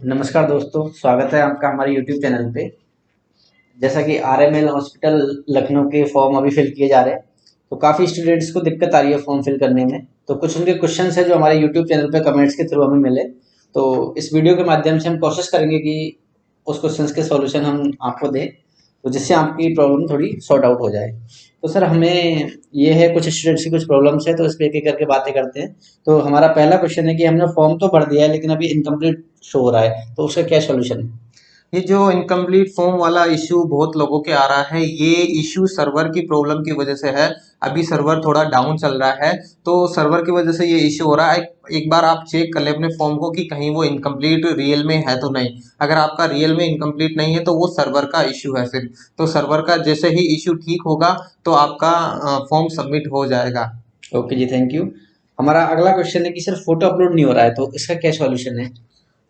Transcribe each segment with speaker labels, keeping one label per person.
Speaker 1: नमस्कार दोस्तों, स्वागत है आपका हमारे यूट्यूब चैनल पे। जैसा कि आरएमएल हॉस्पिटल लखनऊ के फॉर्म अभी फिल किए जा रहे हैं, तो काफ़ी स्टूडेंट्स को दिक्कत आ रही है फॉर्म फिल करने में। तो कुछ उनके क्वेश्चंस हैं जो हमारे यूट्यूब चैनल पे कमेंट्स के थ्रू हमें मिले। तो इस वीडियो के माध्यम से हम कोशिश करेंगे कि उस क्वेश्चंस के सॉल्यूशन हम आपको दें, तो जिससे आपकी प्रॉब्लम थोड़ी सॉर्ट आउट हो जाए। तो सर, हमें ये है कुछ स्टूडेंट्स की कुछ प्रॉब्लम्स है, तो इस पे एक एक करके बातें करते हैं। तो हमारा पहला क्वेश्चन है कि हमने फॉर्म तो भर दिया है लेकिन अभी इनकम्प्लीट शो हो रहा है, तो उसका क्या सॉल्यूशन है?
Speaker 2: ये जो इनकम्प्लीट फॉर्म वाला इश्यू बहुत लोगों के आ रहा है, ये इश्यू सर्वर की प्रॉब्लम की वजह से है। अभी सर्वर थोड़ा डाउन चल रहा है, तो सर्वर की वजह से ये इश्यू हो रहा है। एक बार आप चेक कर ले अपने फॉर्म को कि कहीं वो इनकम्प्लीट रियल में है तो नहीं। अगर आपका रियल में इनकम्प्लीट नहीं है तो वो सर्वर का इश्यू है सिर्फ। तो सर्वर का जैसे ही इश्यू ठीक होगा तो आपका फॉर्म सबमिट हो जाएगा।
Speaker 1: ओके जी, थैंक यू। हमारा अगला क्वेश्चन है कि सर फोटो अपलोड नहीं हो रहा है, तो इसका क्या सॉल्यूशन है?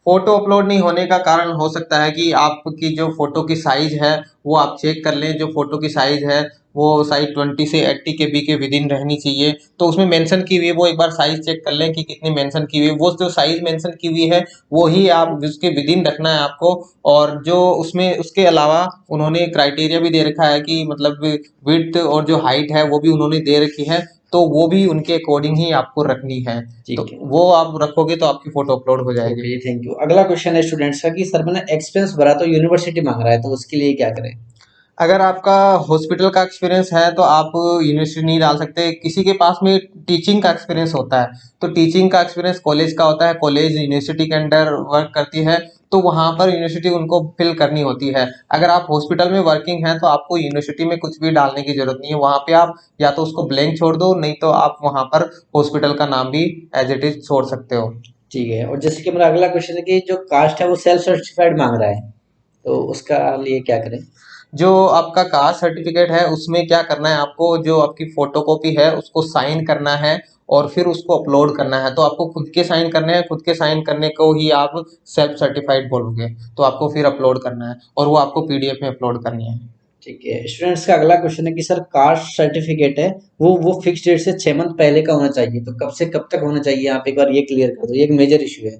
Speaker 2: फोटो अपलोड नहीं होने का कारण हो सकता है कि आपकी जो फोटो की साइज है वो आप चेक कर लें। जो फोटो की साइज है वो साइज 20 से 80 के बी के विद इन रहनी चाहिए। तो उसमें मेंशन की हुई है, वो एक बार साइज चेक कर लें कि कितनी मेंशन की हुई है। वो जो साइज मेंशन की हुई है वो ही आप उसके विद इन रखना है आपको। और जो उसमें उसके अलावा उन्होंने क्राइटेरिया भी दे रखा है कि मतलब विड्थ और जो हाइट है वो भी उन्होंने दे रखी है। तो वो भी उनके अकॉर्डिंग ही आपको रखनी है। तो
Speaker 1: ठीक है।
Speaker 2: वो आप रखोगे तो आपकी फोटो अपलोड हो जाएगी।
Speaker 1: ओके जी, थैंक यू। अगला क्वेश्चन है स्टूडेंट्स का कि सर मैंने एक्सपेंस भरा तो यूनिवर्सिटी मांग रहा है, तो उसके लिए क्या करें?
Speaker 2: अगर आपका हॉस्पिटल का एक्सपीरियंस है तो आप यूनिवर्सिटी नहीं डाल सकते। किसी के पास में टीचिंग का एक्सपीरियंस होता है, तो टीचिंग का एक्सपीरियंस कॉलेज का होता है, कॉलेज यूनिवर्सिटी के अंडर वर्क करती है, तो वहाँ पर यूनिवर्सिटी उनको फिल करनी होती है। अगर आप हॉस्पिटल में वर्किंग हैं तो आपको यूनिवर्सिटी में कुछ भी डालने की जरूरत नहीं है। वहाँ पे आप या तो उसको ब्लैंक छोड़ दो, नहीं तो आप वहाँ पर हॉस्पिटल का नाम भी एज इट इज छोड़ सकते हो।
Speaker 1: ठीक है। और जैसे कि मेरा अगला क्वेश्चन है कि जो कास्ट है वो सेल्फ सर्टिफाइड मांग रहा है, तो उसका लिए क्या करें?
Speaker 2: जो आपका कास्ट सर्टिफिकेट है उसमें क्या करना है आपको, जो आपकी फोटोकॉपी है उसको साइन करना है और फिर उसको अपलोड करना है। तो आपको खुद के साइन करने हैं, खुद के साइन करने को ही आप सेल्फ सर्टिफाइड बोलोगे। तो आपको फिर अपलोड करना है और वो आपको पीडीएफ में अपलोड करनी है।
Speaker 1: ठीक है। स्टूडेंट्स का अगला क्वेश्चन है कि सर कास्ट सर्टिफिकेट है, वो फिक्स डेट से 6 मंथ पहले का होना चाहिए, तो कब से कब तक होना चाहिए? आप एक बार ये क्लियर कर दो, ये एक मेजर इशू है।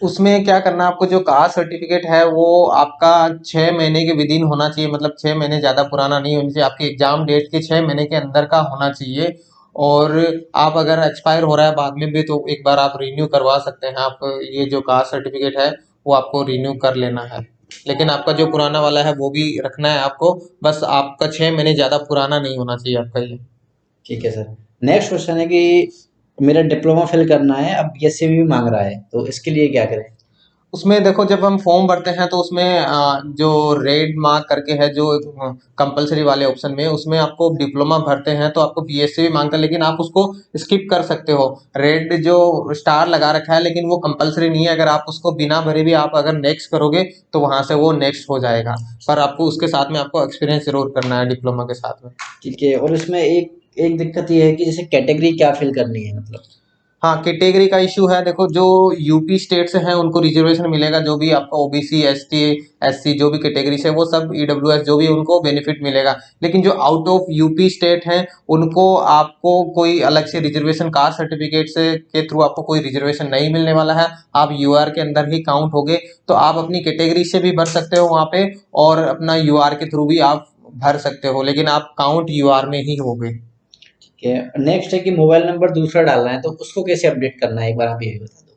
Speaker 2: उसमें क्या करना है आपको, जो कास्ट सर्टिफिकेट है वो आपका 6 महीने के विद इन होना चाहिए। मतलब 6 महीने ज़्यादा पुराना नहीं होना चाहिए, आपके एग्जाम डेट के 6 महीने के अंदर का होना चाहिए। और आप अगर एक्सपायर हो रहा है बाद में भी तो एक बार आप रिन्यू करवा सकते हैं। आप ये जो कास्ट सर्टिफिकेट है वो आपको रिन्यू कर लेना है, लेकिन आपका जो पुराना वाला है वो भी रखना है आपको। बस आपका 6 महीने ज़्यादा पुराना नहीं होना चाहिए आपका ये।
Speaker 1: ठीक है सर। नेक्स्ट क्वेश्चन है कि मेरा डिप्लोमा फिल करना है, अब बीएससी भी मांग रहा है, तो इसके लिए क्या करें?
Speaker 2: उसमें देखो, जब हम फॉर्म भरते हैं तो उसमें जो रेड मार्क करके है, जो कंपलसरी वाले ऑप्शन में, उसमें आपको डिप्लोमा भरते हैं तो आपको बीएससी भी मांगता है, लेकिन आप उसको स्किप कर सकते हो। रेड जो स्टार लगा रखा है, लेकिन वो कंपलसरी नहीं है। अगर आप उसको बिना भरे भी आप अगर नेक्स्ट करोगे तो वहां से वो नेक्स्ट हो जाएगा। पर आपको उसके साथ में आपको एक्सपीरियंस जरूर करना है डिप्लोमा के साथ में।
Speaker 1: ठीक है। और इसमें एक एक दिक्कत ये है कि जैसे कैटेगरी क्या फिल करनी है, मतलब?
Speaker 2: हाँ, कैटेगरी का इश्यू है। देखो, जो यूपी स्टेट से हैं उनको रिजर्वेशन मिलेगा, जो भी आपका ओबीसी एसटी एससी जो भी कैटेगरी से, वो सब ईडब्ल्यूएस जो भी उनको बेनिफिट मिलेगा। लेकिन जो आउट ऑफ यूपी स्टेट हैं उनको आपको कोई अलग से रिजर्वेशन, कास्ट सर्टिफिकेट से के थ्रू आपको कोई रिजर्वेशन नहीं मिलने वाला है। आप यूआर के अंदर ही काउंट होगे। तो आप अपनी कैटेगरी से भी भर सकते हो वहाँ पे, और अपना यूआर के थ्रू भी आप भर सकते हो, लेकिन आप काउंट यूआर में ही होगे।
Speaker 1: ठीक है। नेक्स्ट है कि मोबाइल नंबर दूसरा डालना है, तो उसको कैसे अपडेट करना है, एक बार आप ये भी बता दो।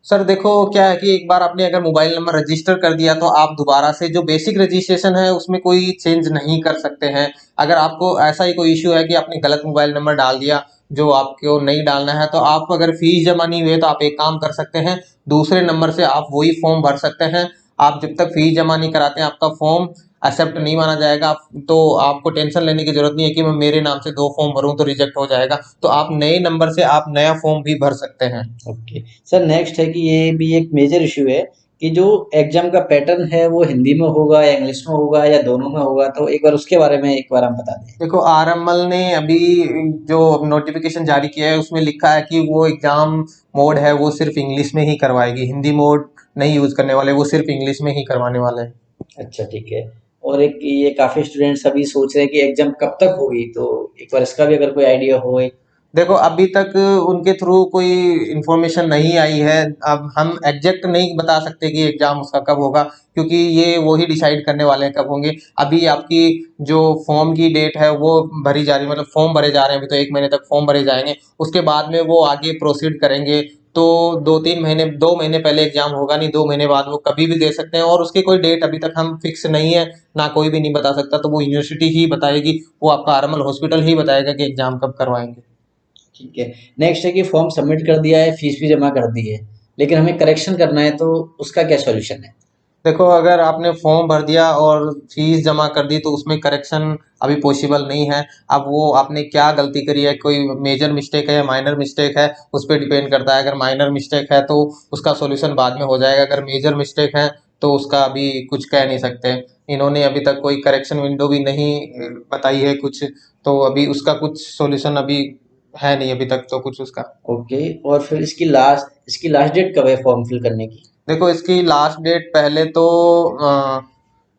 Speaker 2: सर देखो, क्या है कि एक बार आपने अगर मोबाइल नंबर रजिस्टर कर दिया तो आप दोबारा से जो बेसिक रजिस्ट्रेशन है उसमें कोई चेंज नहीं कर सकते हैं। अगर आपको ऐसा ही कोई इश्यू है कि आपने गलत मोबाइल नंबर डाल दिया जो आपको नहीं डालना है, तो आप अगर फीस जमा नहीं हुई है तो आप एक काम कर सकते हैं, दूसरे नंबर से आप वही फॉर्म भर सकते हैं। आप जब तक फीस जमा नहीं कराते हैं आपका फॉर्म एक्सेप्ट नहीं माना जाएगा। तो आपको टेंशन लेने की जरूरत नहीं है कि मैं मेरे नाम से दो फॉर्म भरूं तो रिजेक्ट हो जाएगा। तो आप नए नंबर से आप नया फॉर्म भी भर सकते हैं।
Speaker 1: ओके। सर नेक्स्ट है कि ये भी एक मेजर इशू है कि जो एग्जाम का पैटर्न है वो हिंदी में होगा या इंग्लिश में होगा या दोनों में होगा, तो एक बार उसके बारे में एक बार हम बता दें।
Speaker 2: देखो, आरएमएल ने अभी जो नोटिफिकेशन जारी किया है उसमें लिखा है कि वो एग्जाम मोड है वो सिर्फ इंग्लिश में ही करवाएगी, हिंदी मोड नहीं यूज करने वाले, वो सिर्फ इंग्लिश में ही करवाने वाले हैं।
Speaker 1: अच्छा, ठीक है। और एक ये काफ़ी स्टूडेंट्स अभी सोच रहे हैं कि एग्जाम कब तक होगी, तो एक बार इसका भी अगर कोई आइडिया हो एक।
Speaker 2: देखो अभी तक उनके थ्रू कोई इन्फॉर्मेशन नहीं आई है। अब हम एग्जैक्ट नहीं बता सकते कि एग्जाम उसका कब होगा, क्योंकि ये वो ही डिसाइड करने वाले हैं कब होंगे। अभी आपकी जो फॉर्म की डेट है वो भरी जा रही है, मतलब फॉर्म भरे जा रहे हैं, अभी तो 1 महीने तक फॉर्म भरे जाएंगे, उसके बाद में वो आगे प्रोसीड करेंगे। तो 2-3 महीने, 2 महीने पहले एग्जाम होगा नहीं, 2 महीने बाद वो कभी भी दे सकते हैं, और उसकी कोई डेट अभी तक हम फिक्स नहीं है, ना कोई भी नहीं बता सकता। तो वो यूनिवर्सिटी ही बताएगी, वो आपका आरएमएल हॉस्पिटल ही बताएगा कि एग्जाम कब करवाएंगे।
Speaker 1: ठीक है। नेक्स्ट है कि फॉर्म सबमिट कर दिया है, फीस भी जमा कर दी है, लेकिन हमें करेक्शन करना है, तो उसका क्या सॉल्यूशन है?
Speaker 2: देखो अगर आपने फॉर्म भर दिया और फीस जमा कर दी तो उसमें करेक्शन अभी पॉसिबल नहीं है। अब वो आपने क्या गलती करी है, कोई मेजर मिस्टेक है या माइनर मिस्टेक है, उस पर डिपेंड करता है। अगर माइनर मिस्टेक है तो उसका सॉल्यूशन बाद में हो जाएगा, अगर मेजर मिस्टेक है तो उसका अभी कुछ कह नहीं सकते। इन्होंने अभी तक कोई करेक्शन विंडो भी नहीं बताई है कुछ, तो अभी उसका कुछ सॉल्यूशन अभी है नहीं अभी तक तो कुछ उसका।
Speaker 1: ओके। और फिर इसकी लास्ट डेट कब है फॉर्म फिल करने की?
Speaker 2: देखो इसकी लास्ट डेट पहले तो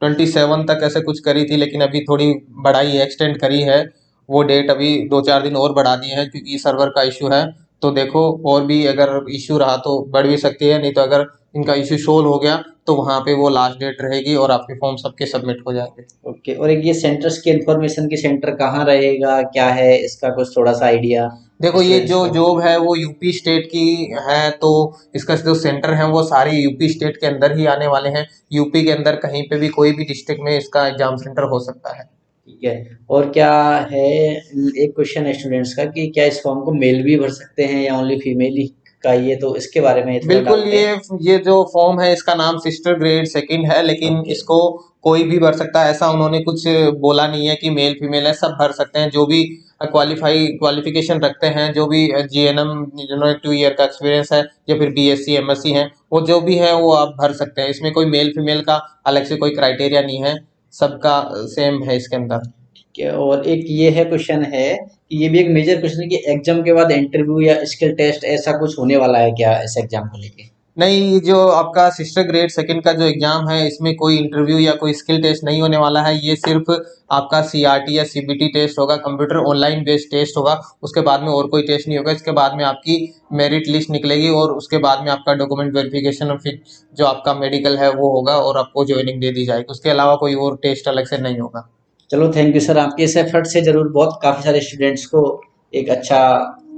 Speaker 2: 27 तक ऐसे कुछ करी थी, लेकिन अभी थोड़ी बढ़ाई है, एक्सटेंड करी है वो डेट, अभी 2-4 दिन और बढ़ा दिए हैं क्योंकि सर्वर का इशू है। तो देखो और भी अगर इशू रहा तो बढ़ भी सकती है, नहीं तो अगर इनका इशू सोल्व हो गया तो वहाँ पे वो लास्ट डेट रहेगी और आपके फॉर्म सबके सबमिट हो जाएंगे।
Speaker 1: ओके। और एक ये सेंटर्स की इन्फॉर्मेशन की सेंटर कहाँ रहेगा, क्या है इसका कुछ थोड़ा सा आइडिया
Speaker 2: देखो ये
Speaker 1: स्टूडेंट्स
Speaker 2: जो
Speaker 1: को?
Speaker 2: जॉब है वो यूपी स्टेट की है, तो इसका जो सेंटर है वो सारे यूपी स्टेट के अंदर ही आने वाले हैं। यूपी के अंदर कहीं पे भी कोई भी डिस्ट्रिक्ट में इसका एग्जाम सेंटर हो सकता है।
Speaker 1: ठीक है। और क्या है, एक क्वेश्चन है स्टूडेंट्स का कि क्या इस फॉर्म को मेल भी भर सकते हैं या ओनली फीमेल ही का, ये तो इसके बारे में थोड़ा
Speaker 2: बिल्कुल,
Speaker 1: डाउट है।
Speaker 2: ये जो फॉर्म है इसका नाम सिस्टर ग्रेड सेकंड है, लेकिन
Speaker 1: ओके।
Speaker 2: इसको कोई भी भर सकता है, ऐसा उन्होंने कुछ बोला नहीं है कि मेल फीमेल है, सब भर सकते हैं। जो भी क्वालिफिकेशन रखते हैं, जो भी जीएनएम जिन्होंने 2 ईयर का एक्सपीरियंस है या फिर बीएससी एमएससी है, वो जो भी है वो आप भर सकते हैं। इसमें कोई मेल फीमेल का अलग से कोई क्राइटेरिया नहीं है, सबका सेम है इसके अंदर।
Speaker 1: ठीक है। और एक ये है क्वेश्चन है कि ये भी एक मेजर क्वेश्चन है कि एग्जाम के बाद इंटरव्यू या स्किल टेस्ट ऐसा कुछ होने वाला है क्या इस एग्जाम को लेके?
Speaker 2: नहीं, ये जो आपका सिस्टर ग्रेड सेकंड का जो एग्जाम है इसमें कोई इंटरव्यू या कोई स्किल टेस्ट नहीं होने वाला है। ये सिर्फ आपका सीआरटी या सीबीटी टेस्ट होगा, कंप्यूटर ऑनलाइन बेस्ड टेस्ट होगा। उसके बाद में और कोई टेस्ट नहीं होगा। इसके बाद में आपकी मेरिट लिस्ट निकलेगी और उसके बाद में आपका डॉक्यूमेंट वेरिफिकेशन और फिर जो आपका मेडिकल है वो होगा और आपको ज्वाइनिंग दे दी जाएगी। उसके अलावा कोई और टेस्ट अलग से नहीं होगा।
Speaker 1: चलो, थैंक यू सर, आपके इस एफर्ट से ज़रूर बहुत काफ़ी सारे स्टूडेंट्स को एक अच्छा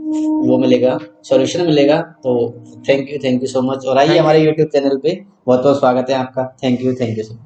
Speaker 1: वो मिलेगा, सॉल्यूशन मिलेगा। तो थैंक यू सो मच। और आइए
Speaker 2: थैंक
Speaker 1: हमारे
Speaker 2: यू।
Speaker 1: यूट्यूब चैनल पे, बहुत बहुत स्वागत है आपका। Thank you so much.